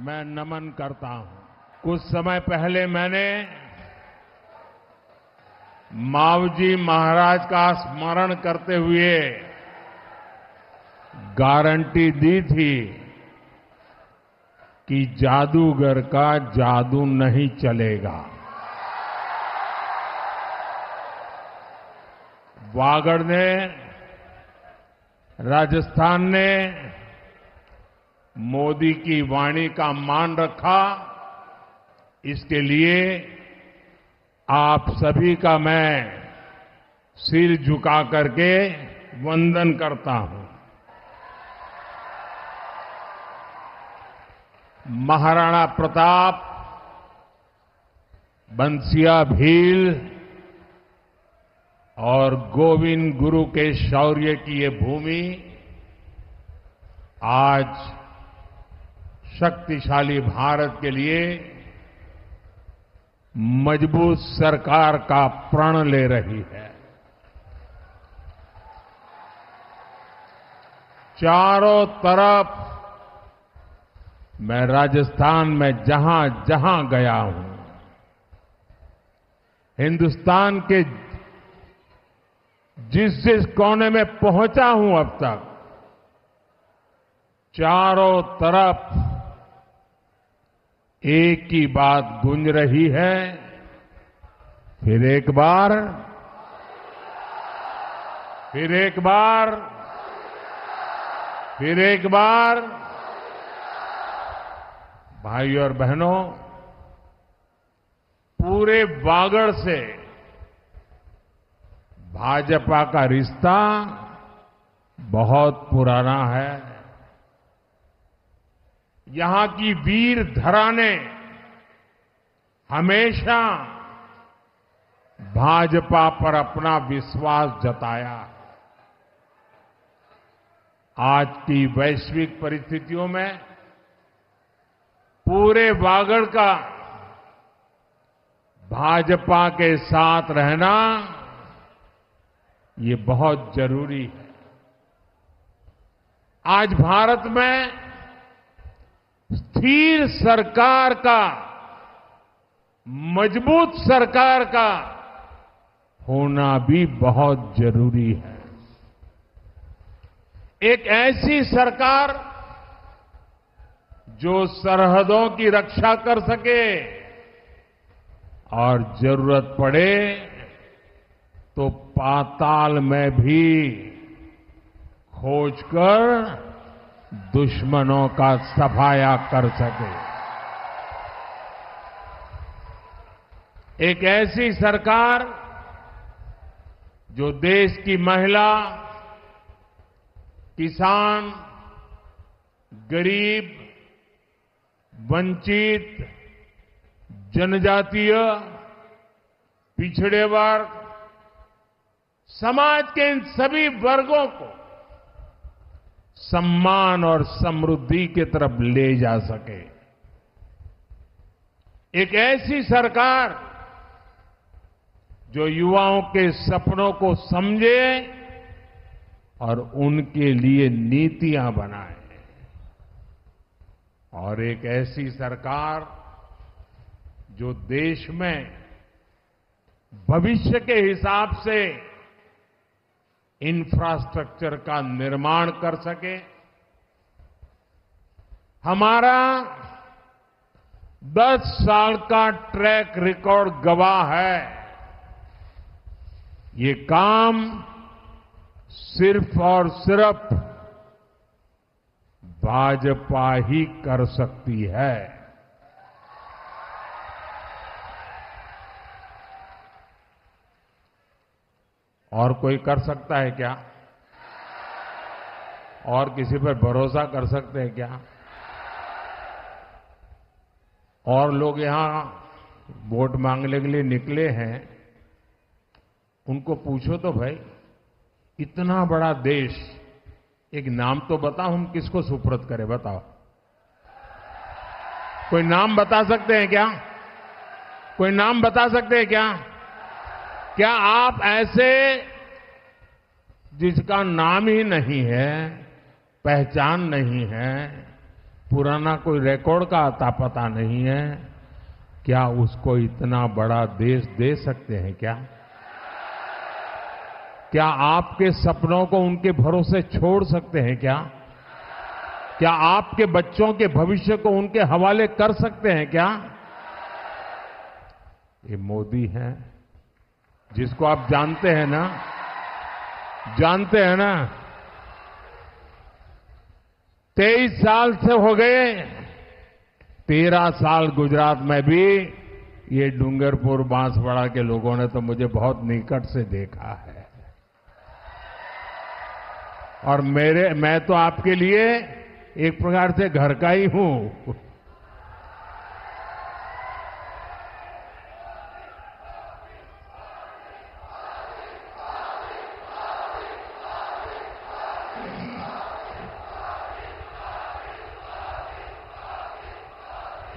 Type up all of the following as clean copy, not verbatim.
मैं नमन करता हूं। कुछ समय पहले मैंने मावजी महाराज का स्मरण करते हुए गारंटी दी थी कि जादूगर का जादू नहीं चलेगा। वागड़ ने, राजस्थान ने मोदी की वाणी का मान रखा। इसके लिए आप सभी का मैं सिर झुका करके वंदन करता हूं। महाराणा प्रताप, बंसिया भील और गोविंद गुरु के शौर्य की ये भूमि आज शक्तिशाली भारत के लिए मजबूत सरकार का प्रण ले रही है। चारों तरफ मैं राजस्थान में जहां जहां गया हूं, हिंदुस्तान के जिस जिस कोने में पहुंचा हूं अब तक, चारों तरफ एक ही बात गूंज रही है। फिर एक बार, फिर एक बार, फिर एक बार। भाइयों और बहनों, पूरे वागड़ से भाजपा का रिश्ता बहुत पुराना है। यहां की वीर धरा ने हमेशा भाजपा पर अपना विश्वास जताया। आज की वैश्विक परिस्थितियों में पूरे वागड़ का भाजपा के साथ रहना ये बहुत जरूरी है। आज भारत में स्थिर सरकार का, मजबूत सरकार का होना भी बहुत जरूरी है। एक ऐसी सरकार जो सरहदों की रक्षा कर सके और जरूरत पड़े तो पाताल में भी खोजकर दुश्मनों का सफाया कर सके। एक ऐसी सरकार जो देश की महिला, किसान, गरीब, वंचित, जनजातीय, पिछड़े वर्ग, समाज के इन सभी वर्गों को सम्मान और समृद्धि की तरफ ले जा सके। एक ऐसी सरकार जो युवाओं के सपनों को समझे और उनके लिए नीतियां बनाए। और एक ऐसी सरकार जो देश में भविष्य के हिसाब से इंफ्रास्ट्रक्चर का निर्माण कर सके। हमारा 10 साल का ट्रैक रिकॉर्ड गवाह है। ये काम सिर्फ और सिर्फ भाजपा ही कर सकती है। और कोई कर सकता है क्या? और किसी पर भरोसा कर सकते हैं क्या? और लोग यहां वोट मांगने के लिए निकले हैं, उनको पूछो तो भाई, इतना बड़ा देश, एक नाम तो बताओ, हम किसको सुपुर्द करें, बताओ। कोई नाम बता सकते हैं क्या? कोई नाम बता सकते हैं क्या? क्या आप ऐसे जिसका नाम ही नहीं है, पहचान नहीं है, पुराना कोई रिकॉर्ड का आता पता नहीं है, क्या उसको इतना बड़ा देश दे सकते हैं क्या? क्या आपके सपनों को उनके भरोसे छोड़ सकते हैं क्या? क्या आपके बच्चों के भविष्य को उनके हवाले कर सकते हैं क्या? ये मोदी है जिसको आप जानते हैं ना, जानते हैं ना। 23 साल से हो गए, 13 साल गुजरात में भी ये डूंगरपुर बांसवाड़ा के लोगों ने तो मुझे बहुत निकट से देखा है। और मैं तो आपके लिए एक प्रकार से घर का ही हूं।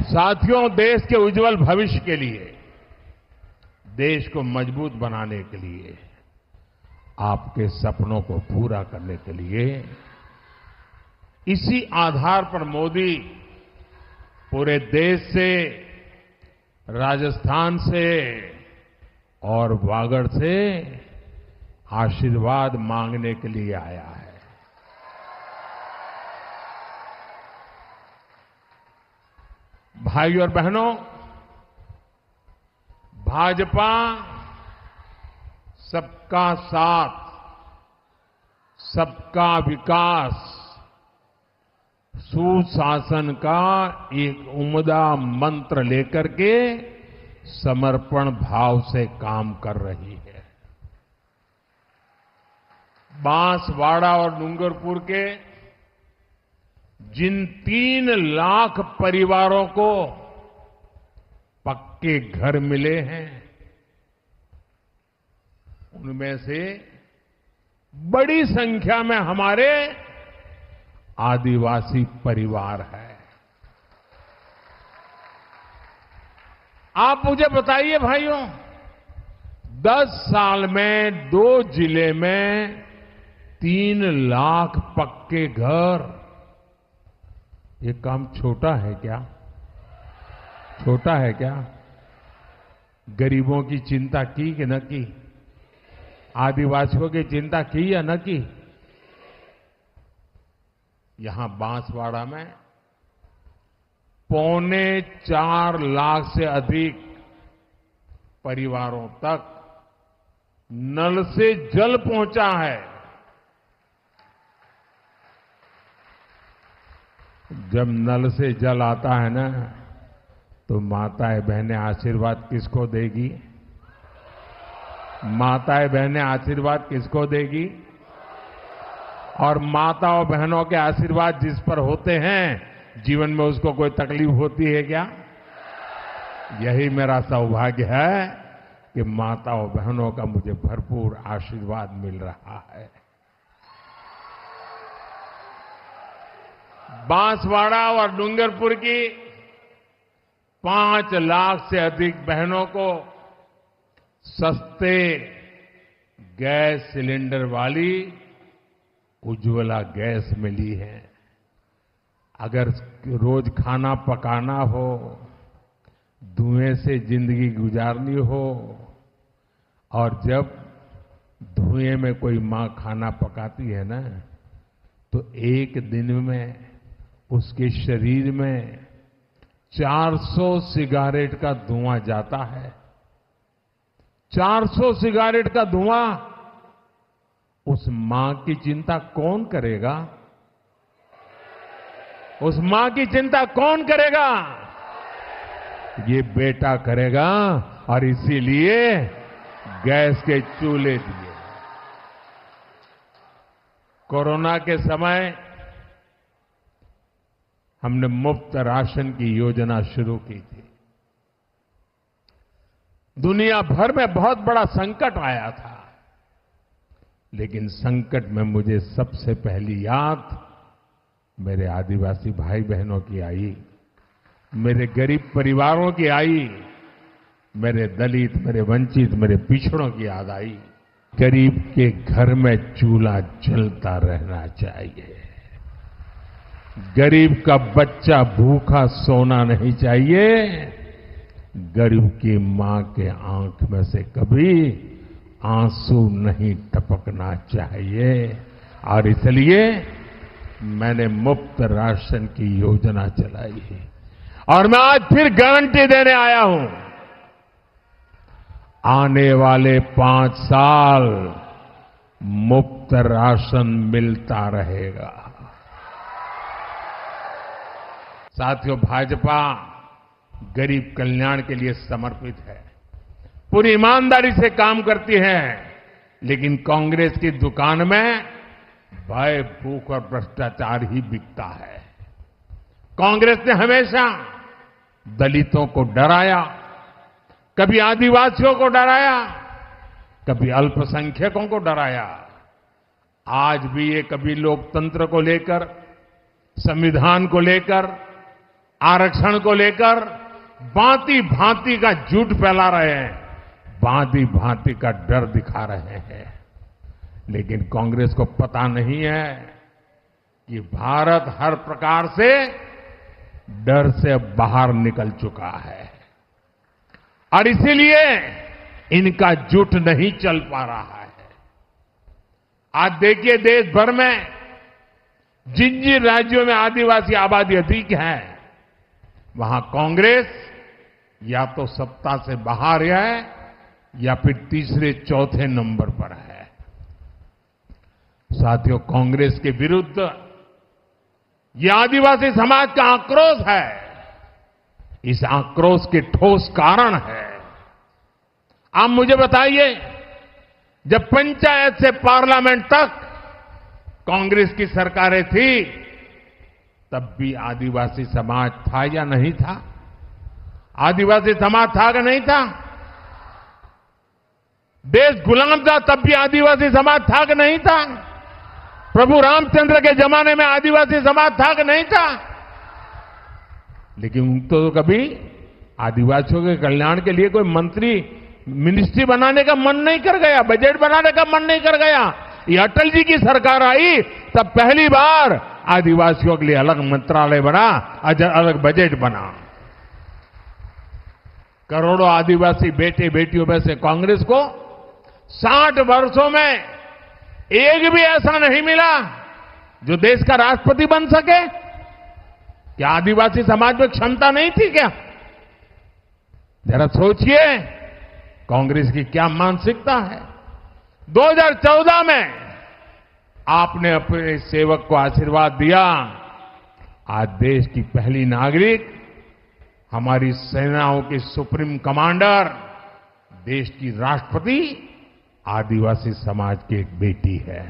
साथियों, देश के उज्जवल भविष्य के लिए, देश को मजबूत बनाने के लिए, आपके सपनों को पूरा करने के लिए, इसी आधार पर मोदी पूरे देश से, राजस्थान से और वागड़ से आशीर्वाद मांगने के लिए आया है। भाइयों और बहनों, भाजपा सबका साथ, सबका विकास, सुशासन का एक उम्दा मंत्र लेकर के समर्पण भाव से काम कर रही है। बांसवाड़ा और डूंगरपुर के जिन 3 लाख परिवारों को पक्के घर मिले हैं, उनमें से बड़ी संख्या में हमारे आदिवासी परिवार है। आप मुझे बताइए भाइयों, 10 साल में 2 जिले में 3 लाख पक्के घर, ये काम छोटा है क्या? छोटा है क्या? गरीबों की चिंता की कि न की? आदिवासियों की चिंता की या न की? यहां बांसवाड़ा में 4.25 लाख से अधिक परिवारों तक नल से जल पहुंचा है। जब नल से जल आता है ना, तो माताएं बहनें आशीर्वाद किसको देगी? माताएं बहनें आशीर्वाद किसको देगी? और माताओं बहनों के आशीर्वाद जिस पर होते हैं, जीवन में उसको कोई तकलीफ होती है क्या? यही मेरा सौभाग्य है कि माताओं बहनों का मुझे भरपूर आशीर्वाद मिल रहा है। बांसवाड़ा और डूंगरपुर की 5 लाख से अधिक बहनों को सस्ते गैस सिलेंडर वाली उज्ज्वला गैस मिली है। अगर रोज खाना पकाना हो, धुएं से जिंदगी गुजारनी हो, और जब धुएं में कोई मां खाना पकाती है ना, तो एक दिन में उसके शरीर में 400 सिगारेट का धुआं जाता है। 400 सिगारेट का धुआं, उस मां की चिंता कौन करेगा? उस मां की चिंता कौन करेगा? ये बेटा करेगा, और इसीलिए गैस के चूल्हे दिए। कोरोना के समय हमने मुफ्त राशन की योजना शुरू की थी। दुनिया भर में बहुत बड़ा संकट आया था, लेकिन संकट में मुझे सबसे पहली याद मेरे आदिवासी भाई बहनों की आई, मेरे गरीब परिवारों की आई, मेरे दलित, मेरे वंचित, मेरे पिछड़ों की याद आई। गरीब के घर में चूल्हा जलता रहना चाहिए। गरीब का बच्चा भूखा सोना नहीं चाहिए, गरीब की मां के आंख में से कभी आंसू नहीं टपकना चाहिए। और इसलिए मैंने मुफ्त राशन की योजना चलाई है। और मैं आज फिर गारंटी देने आया हूं, आने वाले 5 साल मुफ्त राशन मिलता रहेगा। साथियों, भाजपा गरीब कल्याण के लिए समर्पित है, पूरी ईमानदारी से काम करती है, लेकिन कांग्रेस की दुकान में भय, भूख और भ्रष्टाचार ही बिकता है। कांग्रेस ने हमेशा दलितों को डराया, कभी आदिवासियों को डराया, कभी अल्पसंख्यकों को डराया। आज भी ये कभी लोकतंत्र को लेकर, संविधान को लेकर, आरक्षण को लेकर भांति भांति का झूठ फैला रहे हैं, भांति भांति का डर दिखा रहे हैं। लेकिन कांग्रेस को पता नहीं है कि भारत हर प्रकार से डर से बाहर निकल चुका है और इसीलिए इनका झूठ नहीं चल पा रहा है। आज देखिए, देश भर में जिन जिन राज्यों में आदिवासी आबादी अधिक है, वहां कांग्रेस या तो सत्ता से बाहर है या फिर तीसरे चौथे नंबर पर है। साथियों, कांग्रेस के विरुद्ध ये आदिवासी समाज का आक्रोश है। इस आक्रोश के ठोस कारण है। आप मुझे बताइए, जब पंचायत से पार्लियामेंट तक कांग्रेस की सरकारें थी, तब भी आदिवासी समाज था या नहीं था? आदिवासी समाज था कि नहीं था? देश गुलाम था तब भी आदिवासी समाज था कि नहीं था? प्रभु रामचंद्र के जमाने में आदिवासी समाज था कि नहीं था? लेकिन तो कभी आदिवासियों के कल्याण के लिए कोई मंत्री, मिनिस्ट्री बनाने का मन नहीं कर गया, बजट बनाने का मन नहीं कर गया। ये अटल जी की सरकार आई तब पहली बार आदिवासियों के लिए अलग मंत्रालय बना, अलग बजट बना। करोड़ों आदिवासी बेटे बेटियों में से कांग्रेस को 60 वर्षों में एक भी ऐसा नहीं मिला जो देश का राष्ट्रपति बन सके। क्या आदिवासी समाज में क्षमता नहीं थी क्या? जरा सोचिए, कांग्रेस की क्या मानसिकता है। 2014 में आपने अपने सेवक को आशीर्वाद दिया। आज देश की पहली नागरिक, हमारी सेनाओं की सुप्रीम कमांडर, देश की राष्ट्रपति आदिवासी समाज की एक बेटी है।